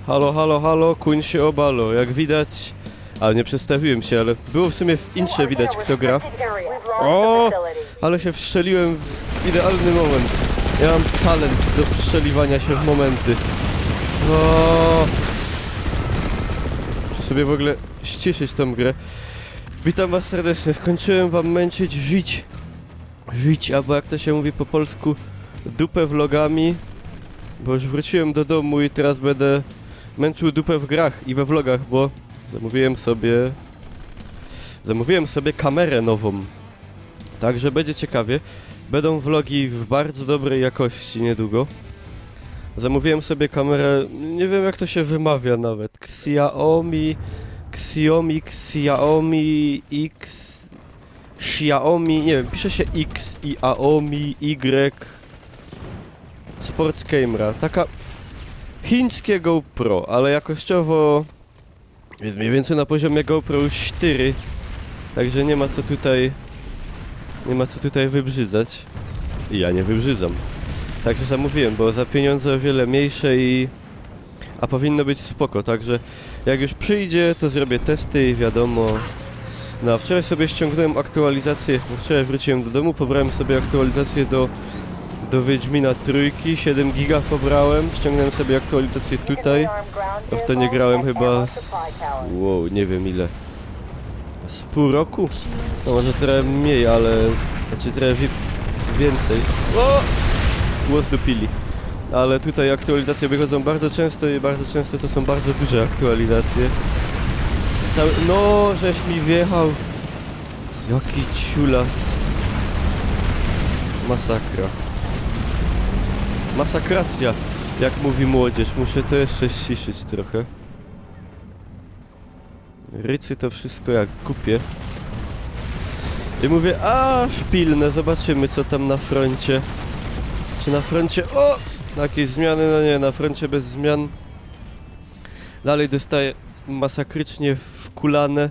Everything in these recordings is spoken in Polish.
Halo, halo, halo, kuń się obalo. Jak widać... Ale nie przedstawiłem się, ale było w sumie w intrze widać kto gra. O, ale się wstrzeliłem w idealny moment. Ja mam talent do wstrzeliwania się w momenty. O, muszę sobie w ogóle ściszyć tą grę. Witam was serdecznie, skończyłem wam męczyć żyć, albo jak to się mówi po polsku, dupę vlogami. Bo już wróciłem do domu i teraz będę męczył dupę w grach i we vlogach, bo zamówiłem sobie kamerę nową. Także będzie ciekawie. Będą vlogi w bardzo dobrej jakości niedługo. Zamówiłem sobie kamerę, nie wiem jak to się wymawia nawet. Xiaomi nie wiem, pisze się X i Aomi Y Sports Camera. Taka chińskie GoPro, ale jakościowo jest mniej więcej na poziomie GoPro 4. Także nie ma co tutaj wybrzydzać. I ja nie wybrzydzam. Także zamówiłem, bo za pieniądze o wiele mniejsze a powinno być spoko, także jak już przyjdzie, to zrobię testy i wiadomo. No, wczoraj sobie ściągnąłem aktualizację, wczoraj wróciłem do domu, pobrałem sobie aktualizację do Wiedźmina trójki, 7 giga pobrałem, ściągnąłem sobie aktualizację tutaj, a w to nie grałem chyba wow, nie wiem ile. Z pół roku? No może trochę mniej, ale... Znaczy trochę więcej. O! Głos dupili. Ale tutaj aktualizacje wychodzą bardzo często i bardzo często to są bardzo duże aktualizacje. No, żeś mi wjechał. Jaki ciulas. Masakra. Masakracja, jak mówi młodzież. Muszę to jeszcze ściszyć trochę. Rycy to wszystko jak kupię. I mówię, szpilne, zobaczymy co tam na froncie. Czy na froncie... O! Jakieś zmiany? No nie, na froncie bez zmian. Dalej dostaję masakrycznie wkulane.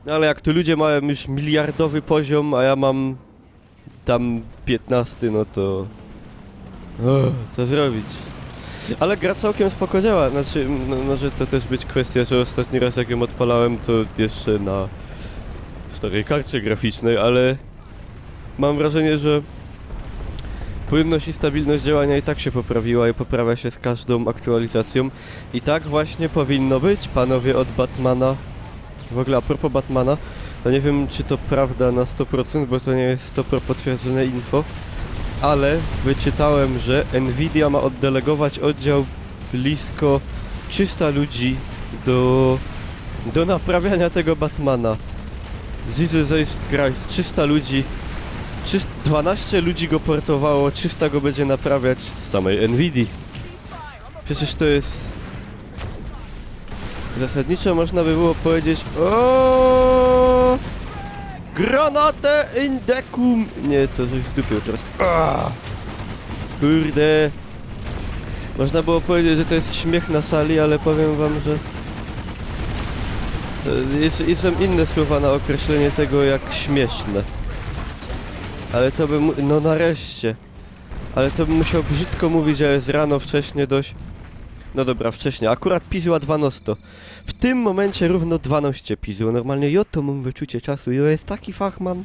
No ale jak tu ludzie mają już miliardowy poziom, a ja mam tam 15, no to... co zrobić? Ale gra całkiem spoko działa, znaczy może to też być kwestia, że ostatni raz jak ją odpalałem to jeszcze na starej karcie graficznej, ale mam wrażenie, że płynność i stabilność działania i tak się poprawiła i poprawia się z każdą aktualizacją. I tak właśnie powinno być, panowie od Batmana. W ogóle a propos Batmana, to nie wiem czy to prawda na 100%, bo to nie jest 100% potwierdzone info, ale wyczytałem, że Nvidia ma oddelegować oddział blisko 300 ludzi do naprawiania tego Batmana. Jesus Christ, 300 ludzi, 12 ludzi go portowało, 300 go będzie naprawiać z samej Nvidii. Przecież to jest... Zasadniczo można by było powiedzieć o granatę indecum. Nie, to coś zdupił teraz. Kurde. Można było powiedzieć, że to jest śmiech na sali, ale powiem wam, że są inne słowa na określenie tego jak śmieszne. Ale to bym... no nareszcie. Ale to bym musiał brzydko mówić, a jest rano wcześnie dość. No dobra, wcześniej. Akurat pizła 12. W tym momencie równo 12 pizło. Normalnie ja to mam wyczucie czasu. Ja jest taki fachman,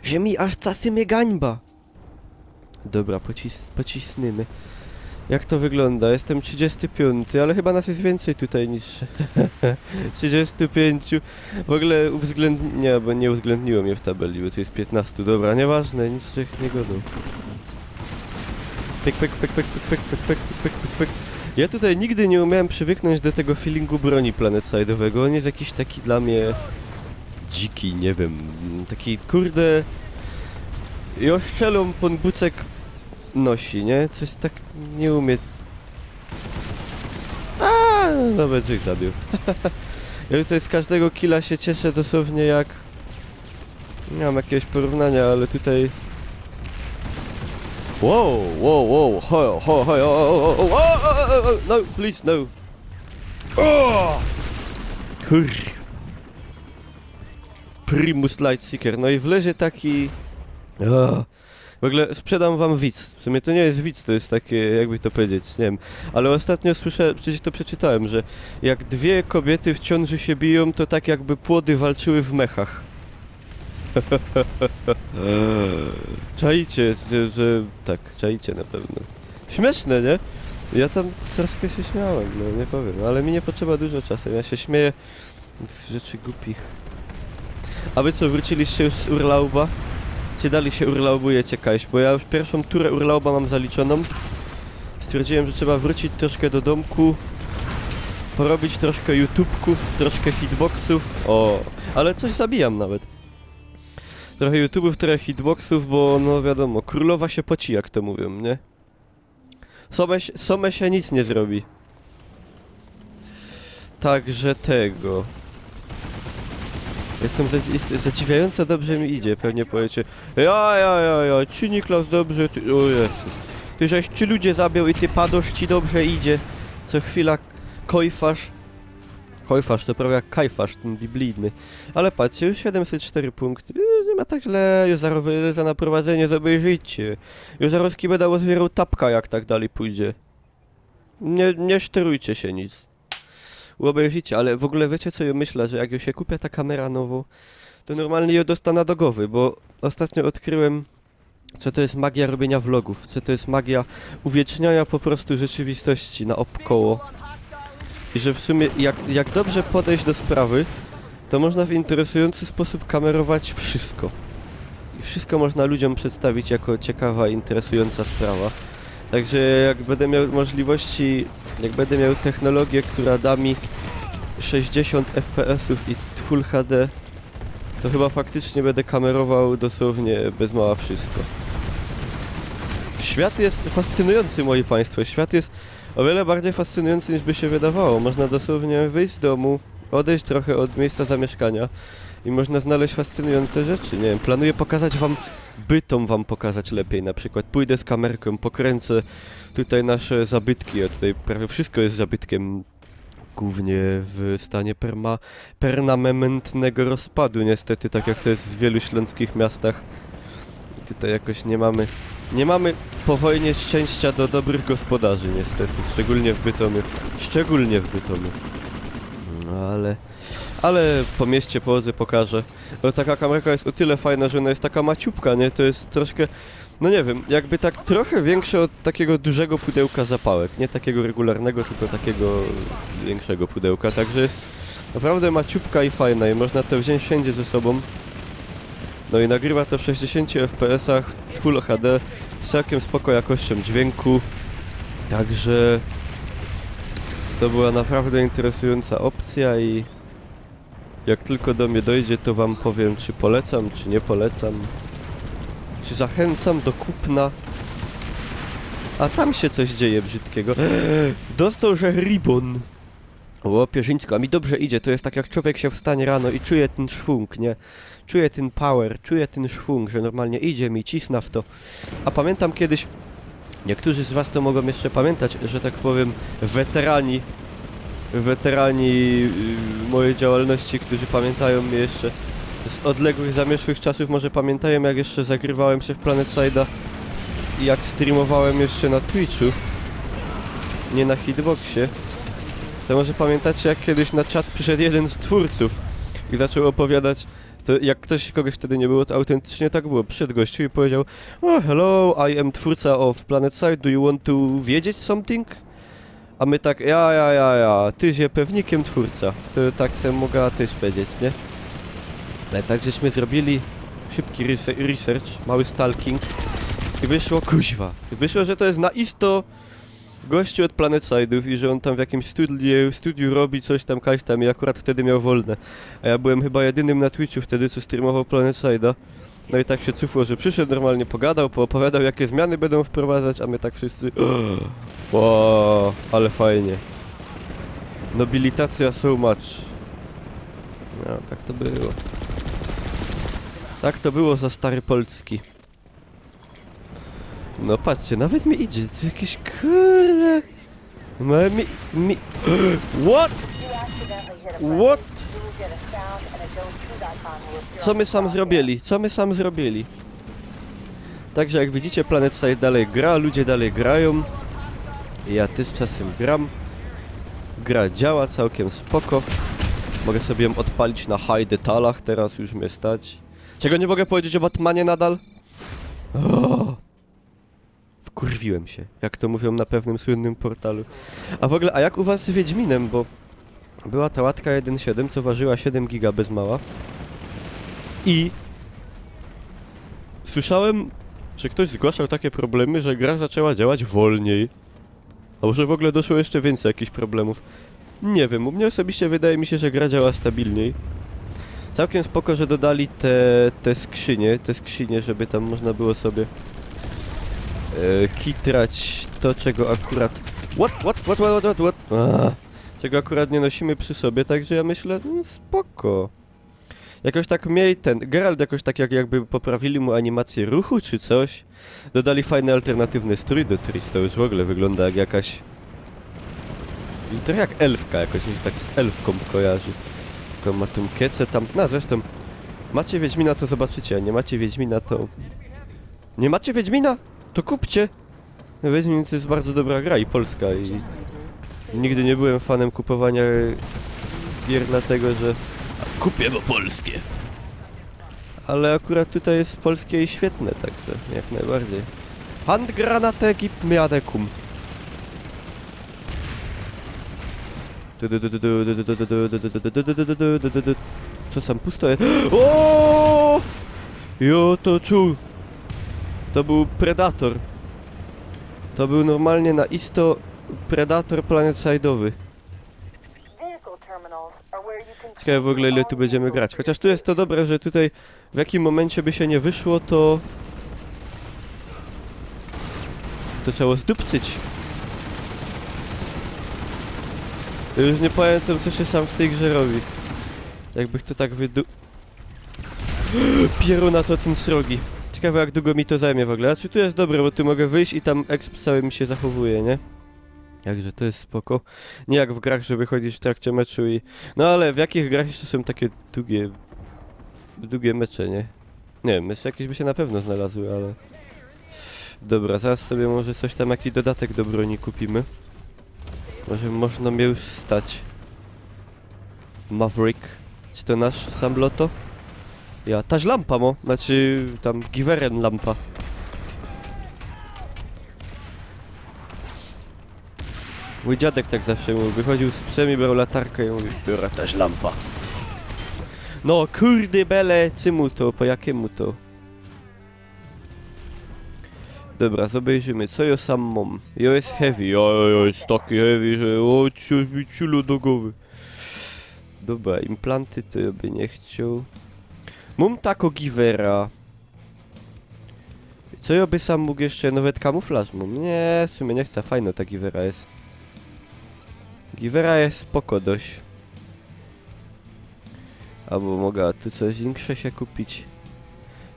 że mi aż czasy mnie gańba. Dobra, pocisnymy. Jak to wygląda? Jestem 35, ale chyba nas jest więcej tutaj niż 35. W ogóle nie, bo nie uwzględniło mnie w tabeli, bo tu jest 15. Dobra, nieważne, nic trzech nie godą. Pyk, pyk, pyk, pyk, pyk, pyk, pyk, pyk, pyk, pyk, pyk. Ja tutaj nigdy nie umiałem przywyknąć do tego feelingu broni planetside-owego. On jest jakiś taki dla mnie dziki, nie wiem, taki kurde i oszczelą pon bucek nosi, nie? Coś tak nie umie. Nawet ich zabił. Ja tutaj z każdego killa się cieszę dosłownie jak... Nie mam jakiegoś porównania, ale tutaj... Wow, hoj, no, please, no. Kur... Primus Lightseeker, no i w lezie taki... W ogóle sprzedam wam widz. W sumie to nie jest widz, to jest takie, jakby to powiedzieć, nie wiem. Ale ostatnio słyszałem, przecież to przeczytałem, że jak dwie kobiety w ciąży się biją, to tak jakby płody walczyły w mechach. Czaicie, że... Tak, czaicie na pewno. Śmieszne, nie? Ja tam troszkę się śmiałem, no nie powiem, ale mi nie potrzeba dużo czasu, ja się śmieję z rzeczy głupich. A wy co, wróciliście już z urlauba? Czy dalej się urlaubujecie, Kaś? Bo ja już pierwszą turę urlauba mam zaliczoną. Stwierdziłem, że trzeba wrócić troszkę do domku, porobić troszkę YouTubeków, troszkę hitboxów. O, ale coś zabijam nawet. Trochę YouTube'ów, trochę hitboxów, bo no wiadomo, królowa się poci, jak to mówią, nie? Some się nic nie zrobi. Także tego. Jestem zadziwiająco dobrze mi idzie, pewnie powiecie. Ja, ci Niklas dobrze, ty... O Jezus. Ty żeś 3 ludzie zabił i ty padosz, ci dobrze idzie. Co chwila kojfasz. Kojfasz to prawie jak kajfasz, ten biblijny. Ale patrzcie, już 704 punkty. Nie ma tak źle, już za na prowadzenie zobaczycie. Już zaraz będęozbierał tapka, jak tak dalej pójdzie. Nie szterujcie się nic. Obejrzycie, ale w ogóle wiecie co ja myślę, że jak już się kupię ta kamera nową, to normalnie ją dostanę do głowy, bo ostatnio odkryłem, co to jest magia robienia vlogów, co to jest magia uwieczniania po prostu rzeczywistości naokoło. I że w sumie jak dobrze podejść do sprawy, to można w interesujący sposób kamerować wszystko. I wszystko można ludziom przedstawić jako ciekawa, interesująca sprawa. Także jak będę miał możliwości, jak będę miał technologię, która da mi 60 fps i Full HD, to chyba faktycznie będę kamerował dosłownie bez mała wszystko. Świat jest fascynujący, moi państwo. Świat jest o wiele bardziej fascynujący, niż by się wydawało. Można dosłownie wyjść z domu, odejść trochę od miejsca zamieszkania i można znaleźć fascynujące rzeczy. Nie wiem, planuję pokazać wam, bytom wam pokazać lepiej. Na przykład pójdę z kamerką, pokręcę tutaj nasze zabytki, a tutaj prawie wszystko jest zabytkiem głównie w stanie permanentnego rozpadu, niestety, tak jak to jest w wielu śląskich miastach. I tutaj jakoś nie mamy po wojnie szczęścia do dobrych gospodarzy, niestety, szczególnie w Bytomiu. No ale po mieście pochodzę, pokażę. No, taka kamerka jest o tyle fajna, że ona jest taka maciupka, nie? To jest troszkę, no nie wiem, jakby tak trochę większe od takiego dużego pudełka zapałek. Nie takiego regularnego, tylko takiego większego pudełka. Także jest naprawdę maciupka i fajna i można to wziąć wszędzie ze sobą. No i nagrywa to w 60 fps, Full HD, z całkiem spoko jakością dźwięku. Także to była naprawdę interesująca opcja i jak tylko do mnie dojdzie, to wam powiem, czy polecam, czy nie polecam. Czy zachęcam do kupna. A tam się coś dzieje brzydkiego. Dostał, że ribbon. O, pierzyńsko, a mi dobrze idzie. To jest tak, jak człowiek się wstanie rano i czuje ten szwung, nie? Czuje ten power, czuje ten szwung, że normalnie idzie mi, cisna w to. A pamiętam kiedyś, niektórzy z was to mogą jeszcze pamiętać, że tak powiem, weterani mojej działalności, którzy pamiętają mnie jeszcze z odległych, zamierzchłych czasów, może pamiętają, jak jeszcze zagrywałem się w PlanetSide'a i jak streamowałem jeszcze na Twitchu, nie na Hitboxie. To może pamiętacie, jak kiedyś na czat przyszedł jeden z twórców i zaczął opowiadać, to jak kogoś wtedy nie było, to autentycznie tak było. Przyszedł gościu i powiedział: "Oh, hello, I am twórca of PlanetSide, do you want to wiedzieć something?" A my tak, ja, ty się pewnikiem twórca. To tak sobie mogła też powiedzieć, nie? Ale tak żeśmy zrobili szybki research, mały stalking i wyszło, kuźwa, wyszło, że to jest naisto gościu od PlanetSide'ów i że on tam w jakimś studiu robi coś tam, kaś tam i akurat wtedy miał wolne. A ja byłem chyba jedynym na Twitchu wtedy, co streamował PlanetSide'a. No i tak się cufło, że przyszedł, normalnie pogadał, poopowiadał, jakie zmiany będą wprowadzać, a my tak wszyscy... Wow, ale fajnie. Nobilitacja so much. No, tak to było. Tak to było za stary Polski. No patrzcie, nawet mi idzie, to jakieś kurde... What? What? Co my sam zrobili? Co my sam zrobili? Także jak widzicie, PlanetSide dalej gra, ludzie dalej grają. Ja też czasem gram. Gra działa całkiem spoko. Mogę sobie ją odpalić na high detalach, teraz już mnie stać. Czego nie mogę powiedzieć o Batmanie nadal? Oh. Wkurwiłem się, jak to mówią na pewnym słynnym portalu. A w ogóle, a jak u was z Wiedźminem, bo była ta łatka 1.7, co ważyła 7 giga bez mała. I słyszałem, że ktoś zgłaszał takie problemy, że gra zaczęła działać wolniej. A może w ogóle doszło jeszcze więcej jakichś problemów. Nie wiem, u mnie osobiście wydaje mi się, że gra działa stabilniej. Całkiem spoko, że dodali te skrzynie, żeby tam można było sobie kitrać to, czego akurat... What? Czego akurat nie nosimy przy sobie, także ja myślę, no spoko. Jakoś tak miej Geralt jakoś tak jakby poprawili mu animację ruchu czy coś. Dodali fajny alternatywny strój do Triss, to już w ogóle wygląda jak jakaś... I trochę jak elfka jakoś, mi się tak z elfką kojarzy. Tylko ma tą kiecę tam... No zresztą, macie Wiedźmina to zobaczycie, a nie macie Wiedźmina to... Nie macie Wiedźmina? To kupcie! Wiedźmin to jest bardzo dobra gra i polska i... Nigdy nie byłem fanem kupowania gier dlatego, że... Kupię, bo polskie! Ale akurat tutaj jest polskie i świetne, także jak najbardziej. Handgranate gib meadekum. Co sam pusto jest? O! Jo to czuł! To był Predator. To był normalnie na isto Predator PlanetSide'owy. Ciekawe w ogóle ile tu będziemy grać. Chociaż tu jest to dobre, że tutaj w jakim momencie by się nie wyszło, to trzeba zdupcyć. Już nie pamiętam co się sam w tej grze robi. Jakby to tak Pieruna to ten srogi. Ciekawe jak długo mi to zajmie w ogóle. Znaczy tu jest dobre, bo tu mogę wyjść i tam exp cały mi się zachowuje, nie? Jakże to jest spoko. Nie jak w grach, że wychodzisz w trakcie meczu i... No ale w jakich grach jeszcze są takie długie mecze, nie? Nie wiem, jeszcze jakieś by się na pewno znalazły, ale... Dobra, zaraz sobie może coś tam, jakiś dodatek do broni kupimy. Może można mnie już stać. Maverick. Czy to nasz sam loto? Ja, taż lampa mo, znaczy tam Giveren lampa. Mój dziadek tak zawsze mówił, wychodził z psem i brał latarkę i mówił, biorę też lampa. No kurde bele, cymu to, po jakiemu to? Dobra, zobaczymy, co ja sam mam. Ja jest heavy, ja jest taki heavy, że o, ciulu do głowy. Dobra, implanty to ja by nie chciał. Mam tako Givera. Co ja by sam mógł jeszcze, nawet kamuflaż mam. Nie, w sumie nie chcę, fajna ta Givera jest. Givera jest spoko dość. Albo mogę tu coś większe się kupić.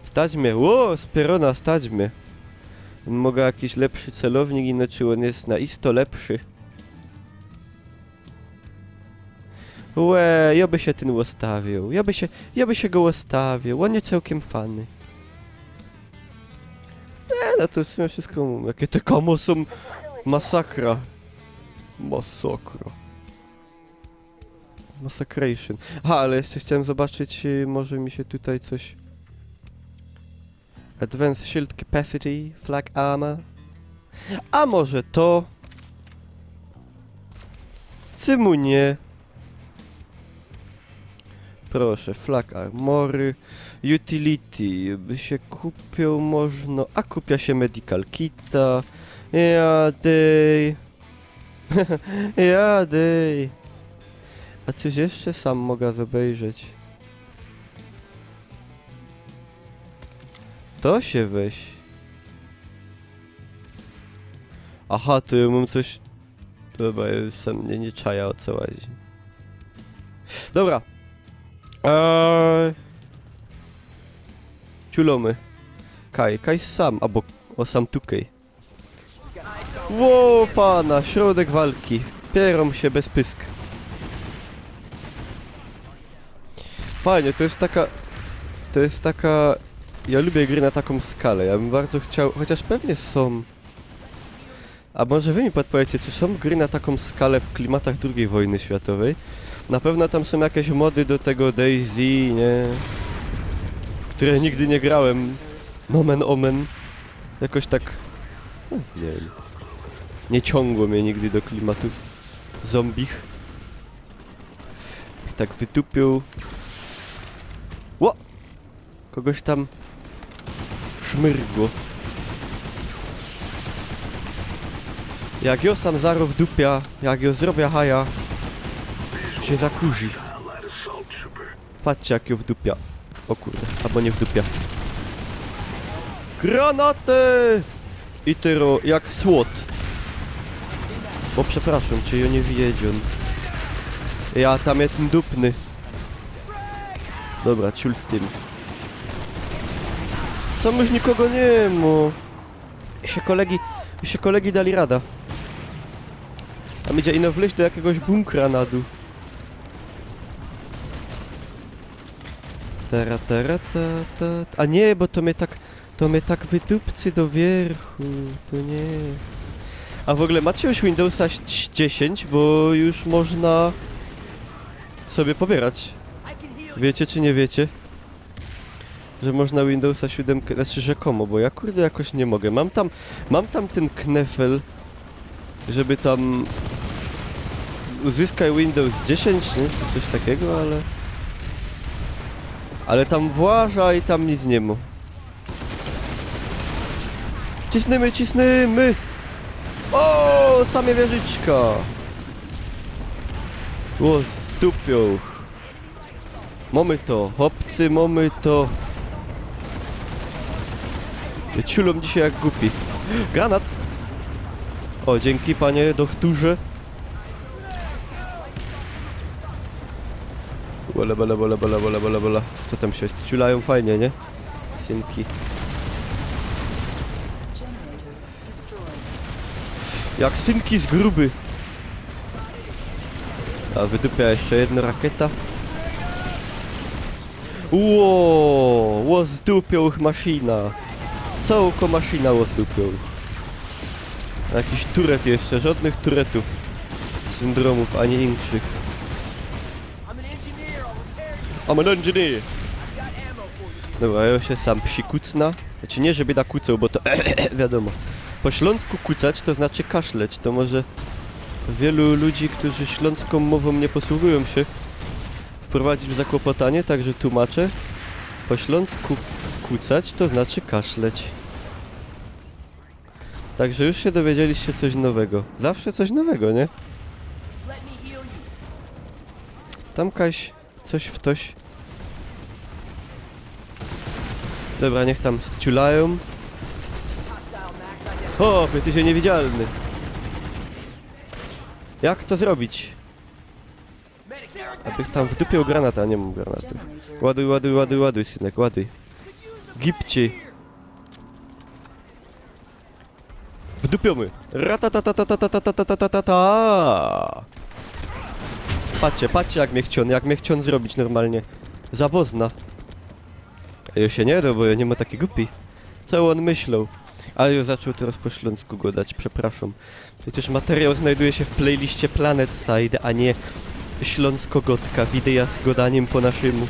Stać mnie, ło, z Perona stać mnie. Mogę jakiś lepszy celownik, inaczej on jest na isto lepszy. Łe, ja by się ten ustawił. Ja by się go ustawił. On nie całkiem fany. No to w sumie wszystko... Jakie te kamo są... Masakra. Masakra. Massacration. Aha, ale jeszcze chciałem zobaczyć, może mi się tutaj coś... Advanced Shield Capacity, Flag Armor. A może to? Cymu nie. Proszę, Flag Armory. Utility, by się kupił można... A kupia się Medical Kita. Jadej. Jadej. A coś jeszcze sam mogę obejrzeć. To się weź. Aha, to ja mam coś... Dobra, ja już sam mnie nie czaja o co chodzi. Dobra. Ciulomy. Kaj sam, albo o sam tukej. Ło, pana, środek walki. Pierą się bez pysk. Fajnie, to jest taka Ja lubię gry na taką skalę, ja bym bardzo chciał, chociaż pewnie są. A może wy mi podpowiecie, czy są gry na taką skalę w klimatach II wojny światowej? Na pewno tam są jakieś mody do tego DayZ, nie? W które nigdy nie grałem. Nomen omen. Jakoś tak... nie wiem. Nie ciągło mnie nigdy do klimatów zombich. I tak wytupił. Ło! Kogoś tam szmyrgło. Jak jo sam zaro w dupia, jak jo zrobię haja, się zakurzy. Patrzcie jak jo w dupia. O kurde, albo nie w dupia. Granaty! I tyro, jak słod. O przepraszam cię, jo nie wiedział. Ja tam jestem dupny. Dobra, ciul z tym. Sam już nikogo nie ma. Się kolegi dali rada. Tam idzie ino wleźć do jakiegoś bunkra na dół. Tera, ta. A nie, bo to mnie tak wydupcy do wierchu. To nie. A w ogóle macie już Windowsa 10, bo już można sobie pobierać. Wiecie czy nie wiecie? Że można Windowsa 7, znaczy rzekomo, bo ja kurde jakoś nie mogę. Mam tam ten knefel, żeby tam uzyskaj Windows 10, nie? Czy coś takiego, ale tam właża i tam nic nie ma. Cisnymy! O, same wieżyczka! O, stupią. Mamy to, chłopcy, mamy to. Ciulą dzisiaj jak głupi. Granat! O, dzięki panie doktorze. Bola. Co tam się ciulają fajnie, nie? Synki. Jak synki z gruby. A wydupia jeszcze jedna rakieta. Ło, zdupią ich maszyna. Całko maszyna zdupią. Jakiś turet jeszcze, żadnych turetów. Syndromów, ani inszych. I'm an engineer! Dobra, ja się sam psikucna. Znaczy nie, żeby kucał, bo to wiadomo. Po śląsku kucać to znaczy kaszleć. To może wielu ludzi, którzy śląską mową nie posługują się, wprowadzić w zakłopotanie, także tłumaczę. Po śląsku kucać to znaczy kaszleć. Także już się dowiedzieliście coś nowego. Zawsze coś nowego, nie? Tamkaś coś w toś. Dobra, niech tam ciulają. O, ty się niewidzialny. Jak to zrobić? Abych tam wdupiał granata, a nie mam granatów. Ładuj, synek, ładuj. Gipci. Wdupiamy. Ratatatatatatatatatatata. Patrzcie jak mnie chcion zrobić normalnie. Zawozna. A już się nie da, bo ja nie ma taki głupi. Co on myślał? Ale już zaczął teraz po śląsku godać, przepraszam. Przecież materiał znajduje się w playliście Planet Side, a nie śląsko-gotka, wideo z godaniem po naszemu.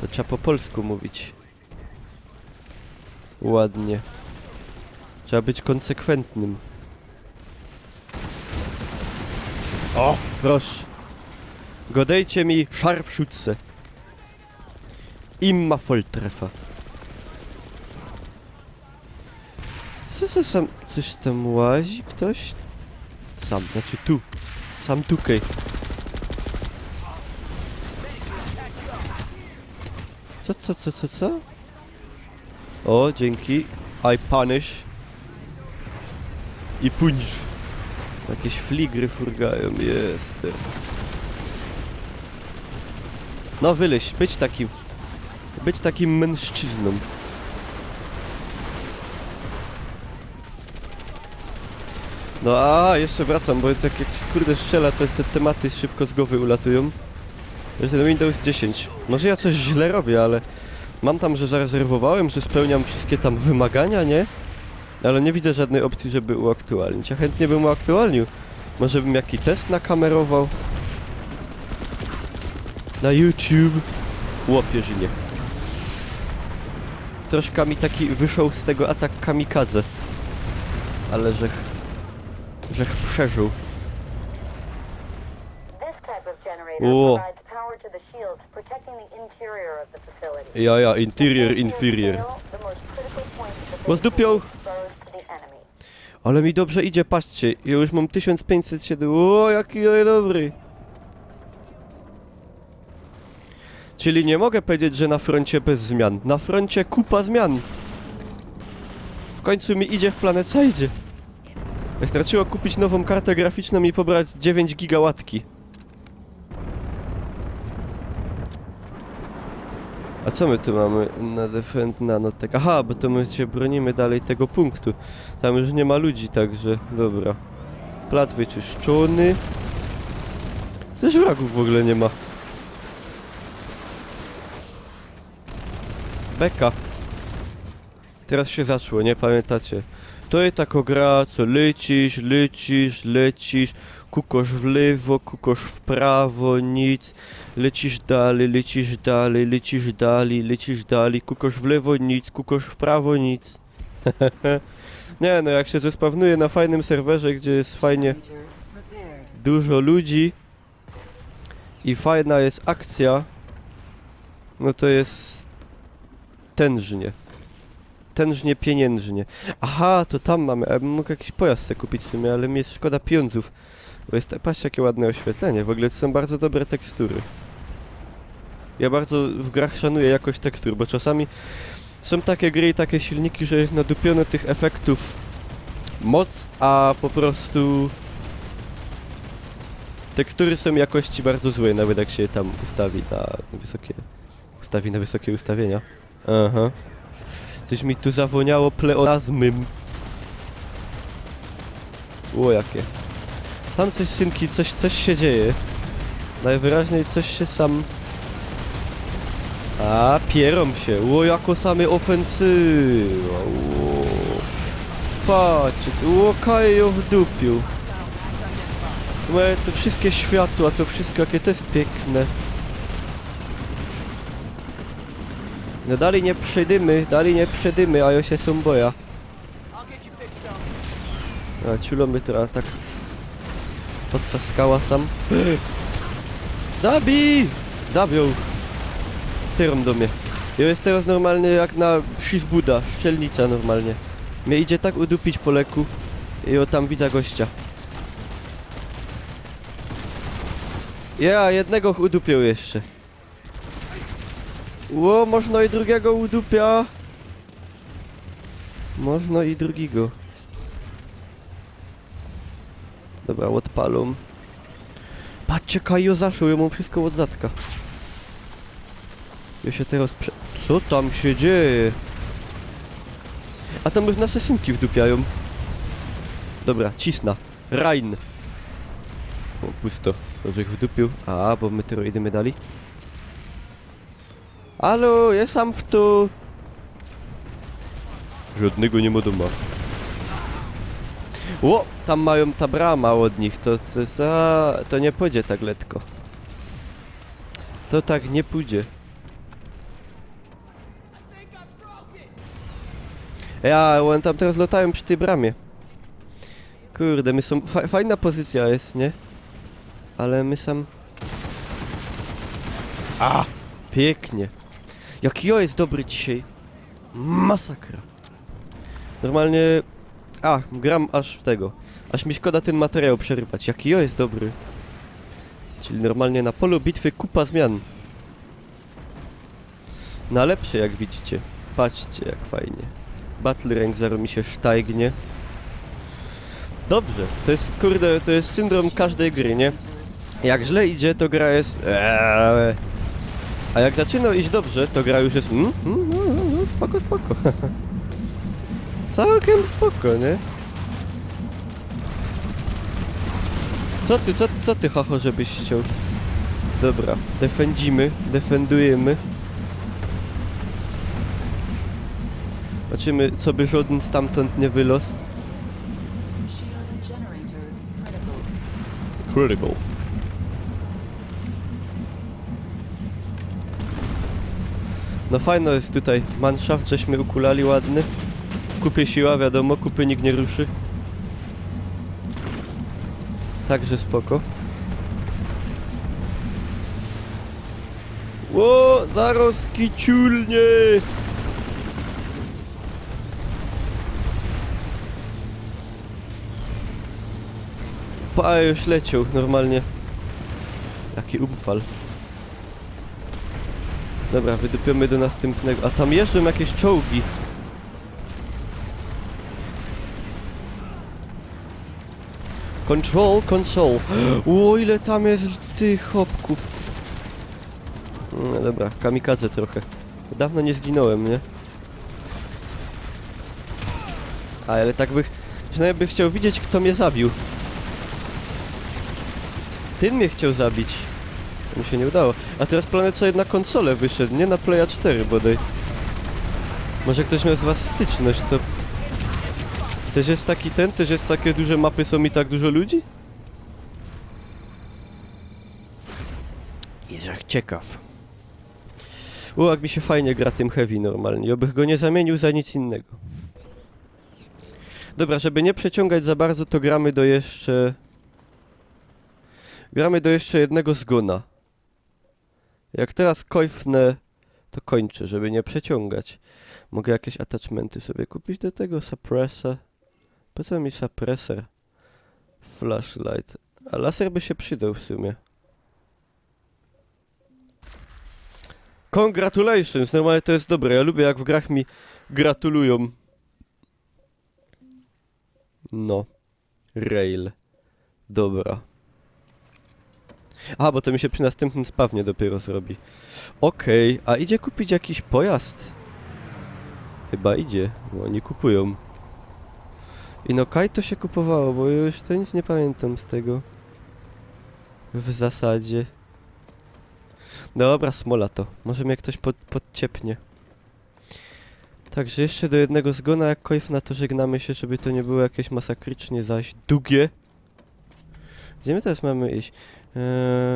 To trzeba po polsku mówić. Ładnie. Trzeba być konsekwentnym. O, proszę. Godejcie mi Scharfschütze. Imma Volltreffer. Co sam... Coś tam łazi ktoś? Sam, znaczy tu. Sam tukaj. Co? O, dzięki. I punish. I punish. Jakieś fligry furgają, jest. No wyleź, być takim mężczyzną. No a jeszcze wracam, bo tak jak kurde strzela, to te tematy szybko z głowy ulatują. Że ten Windows 10. Może ja coś źle robię, ale Mam tam, że zarezerwowałem, że spełniam wszystkie tam wymagania, nie? Ale nie widzę żadnej opcji, żeby uaktualnić. Ja chętnie bym uaktualnił. Może bym jakiś test nakamerował? Na YouTube. Łopierzynie. Troszkę mi taki wyszł z tego atak kamikadze. Ale żech przeżył. O. Ja, interior, inferior. Bo zdupią. Ale mi dobrze idzie, patrzcie. Ja już mam 1507. O, jaki dobry. Czyli nie mogę powiedzieć, że na froncie bez zmian. Na froncie kupa zmian. W końcu mi idzie w Planetside. Wystarczyło kupić nową kartę graficzną i pobrać 9 gigawatki. A co my tu mamy na Defend Nanotech? Aha, bo to my się bronimy dalej tego punktu. Tam już nie ma ludzi, także dobra. Plac wyczyszczony. Też wragów w ogóle nie ma. Beka. Teraz się zaczło, nie pamiętacie? To jest taka gra, co lecisz, kukosz w lewo, kukosz w prawo, nic. Lecisz dalej, kukosz w lewo, nic, kukosz w prawo, nic. Nie no, jak się zespawnuje na fajnym serwerze, gdzie jest fajnie dużo ludzi i fajna jest akcja, no to jest tężnie. Tężnie, pieniężnie. Aha, to tam mamy. Ja bym mógł jakiś pojazd sobie kupić w sumie, ale mi jest szkoda pieniądzów. Bo jest, patrzcie jakie ładne oświetlenie. W ogóle to są bardzo dobre tekstury. Ja bardzo w grach szanuję jakość tekstur, bo czasami są takie gry i takie silniki, że jest nadupione tych efektów moc, a po prostu tekstury są jakości bardzo złe, nawet jak się tam ustawi na wysokie ustawienia. Aha. Coś mi tu zawoniało pleonazmem. O jakie. Tam coś, synki, coś się dzieje. Najwyraźniej coś się sam... A, pierą się. O, jako same ofensywa. O. Patrzcie, o, Kajo w dupiu. Moje te wszystkie światła, to wszystko, jakie to jest piękne. No dalej nie przedymy, a ja się są boja. A ciulo my teraz tak podtaskała sam. Zabij! Zabił! Tyrą do mnie. Ja jest teraz normalnie jak na Shizbuda, szczelnica normalnie. Mnie idzie tak udupić po leku. I o tam widzę gościa. Ja, jednego udupił jeszcze. Ło, można i drugiego udupia. Można i drugiego. Dobra, odpalą. Patrzcie, Kajo zaszło, ja mam wszystko od zatka. Ja się teraz Co tam się dzieje? A tam już nasze synki wdupiają. Dobra, cisna. Rain. O, pusto. Może ich wdupił. A, bo meteoroidy my dali. Halo, ja sam w to. Żadnego nie ma doma. O, tam mają ta brama od nich, to nie pójdzie tak letko. To tak nie pójdzie. Ja, oni tam teraz latają przy tej bramie. Kurde, my są... fajna pozycja jest, nie? Ale my sam... A! Pięknie. Jaki jo jest dobry dzisiaj. Masakra. Normalnie... A, gram aż w tego. Aż mi szkoda ten materiał przerywać. Jaki jo jest dobry. Czyli normalnie na polu bitwy kupa zmian. Na lepsze jak widzicie. Patrzcie jak fajnie. Battle rank 0 mi się sztajgnie. Dobrze. To jest, kurde, to jest syndrom każdej gry, nie? Jak źle idzie, to gra jest... A jak zaczyna iść dobrze, to gra już jest... spoko, spoko. Całkiem spoko, nie? Co ty, hacho, żebyś chciał? Dobra, defendujemy. Zobaczymy, co by żaden stamtąd nie wylosł. Critical. No fajno jest tutaj. Manschaft żeśmy ukulali ładny. Kupie siła, wiadomo, kupy nikt nie ruszy. Także spoko. Ło, zaroski ciulnie! Pa, już leciał normalnie. Jaki umfal. Dobra, wydupiamy do następnego. A tam jeżdżą jakieś czołgi. Control, console. O, ile tam jest tych chłopków. No dobra, kamikadze trochę. Dawno nie zginąłem, nie? Ale tak przynajmniej bych chciał widzieć, kto mnie zabił. Ten mnie chciał zabić. Mi się nie udało. A teraz Planet sobie na konsolę wyszedł, nie? Na Playa 4 bodaj. Może ktoś miał z was styczność, to... Też jest taki ten? Też jest takie duże mapy, są i tak dużo ludzi? Jest ciekaw. O, jak mi się fajnie gra tym Heavy normalnie. Obych go nie zamienił za nic innego. Dobra, żeby nie przeciągać za bardzo, to gramy do jeszcze... Gramy do jeszcze jednego zgona. Jak teraz końfnę, to kończę, żeby nie przeciągać. Mogę jakieś attachmenty sobie kupić do tego, suppressor. Po co mi suppressor? Flashlight. A laser by się przydał w sumie. Congratulations! Normalnie to jest dobre. Ja lubię, jak w grach mi gratulują. No. Rail. Dobra. Aha, bo to mi się przy następnym spawnie dopiero zrobi. Okej, a idzie kupić jakiś pojazd? Chyba idzie, bo oni kupują. I no Kaj to się kupowało, bo już to nic nie pamiętam z tego. W zasadzie. Dobra, smola to. Może mnie ktoś podciepnie. Także jeszcze do jednego zgona, jak Kojfna, to żegnamy się, żeby to nie było jakieś masakrycznie zaś długie. Gdzie my teraz mamy iść?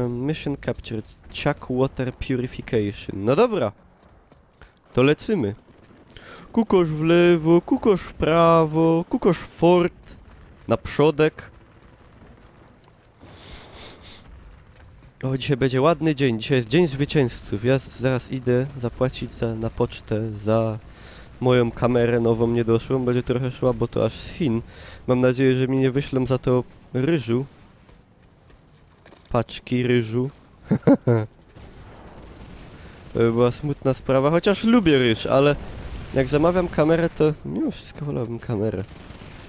Mission Captured. Chuck Water Purification. No dobra. To lecymy. Kukosz w lewo, kukosz w prawo, kukosz w fort. Na przodek. O, dzisiaj będzie ładny dzień. Dzisiaj jest Dzień Zwycięzców. Ja zaraz idę zapłacić na pocztę za moją kamerę nową niedoszłą. Będzie trochę szła, bo to aż z Chin. Mam nadzieję, że mi nie wyślą za to ryżu. Paczki ryżu. To by była smutna sprawa, chociaż lubię ryż, ale jak zamawiam kamerę, to mimo wszystko wolałbym kamerę.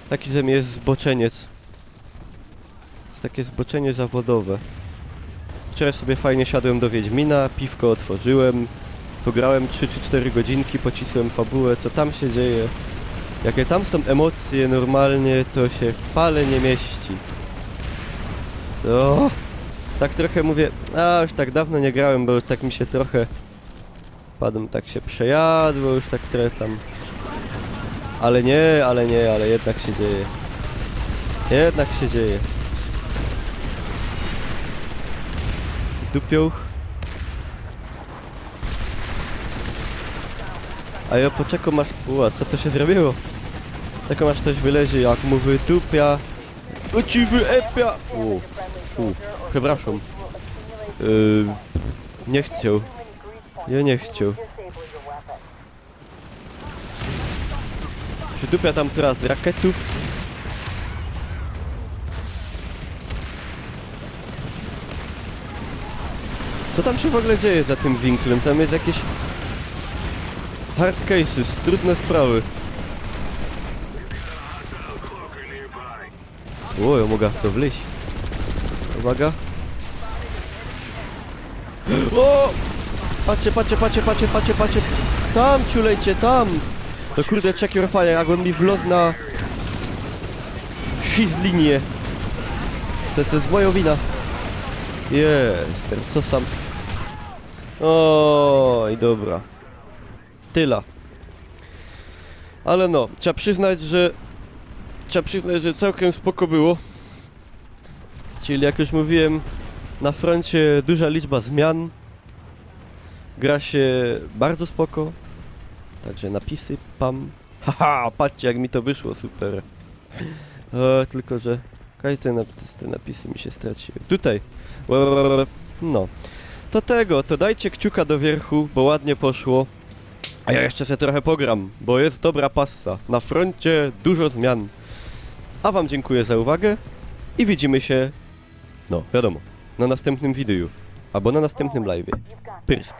Taki ze mnie jest zboczeniec. Jest takie zboczenie zawodowe. Wczoraj sobie fajnie siadłem do Wiedźmina, piwko otworzyłem, pograłem 3 czy 4 godzinki, pocisłem fabułę, co tam się dzieje. Jakie tam są emocje normalnie, to się w pale nie mieści. To... Tak trochę mówię, a już tak dawno nie grałem, bo już tak mi się trochę... Padłem, tak się przejadło, już tak trochę tam... Ale jednak się dzieje. Jednak się dzieje. Dupioch. A ja poczekam aż... Ua, co to się zrobiło? Czekam aż ktoś wylezie, jak mu wydupia. To ci wyepia! Przepraszam. Nie chciał. Ja nie chciał. Przydupia tam teraz rakietów. Co tam się w ogóle dzieje za tym winklem? Tam jest jakieś... Hard cases, trudne sprawy. O, ja mogę w to wleźć. Uwaga. O! Patrzcie. Tam ciulejcie, tam! To kurde, check your fire, jak on mi wlazł na... linię. To jest moja wina. Jest, co sam... O, i dobra. Tyla. Ale no, trzeba przyznać, że całkiem spoko było. Czyli jak już mówiłem, na froncie duża liczba zmian. Gra się bardzo spoko. Także napisy, pam. Haha, patrzcie jak mi to wyszło, super. Tylko że... te napisy mi się straciły. Tutaj. No. To dajcie kciuka do wierchu, bo ładnie poszło. A ja jeszcze sobie trochę pogram, bo jest dobra passa. Na froncie dużo zmian. A wam dziękuję za uwagę i widzimy się, no wiadomo, na następnym wideo. Albo na następnym live'ie. Pyrsk.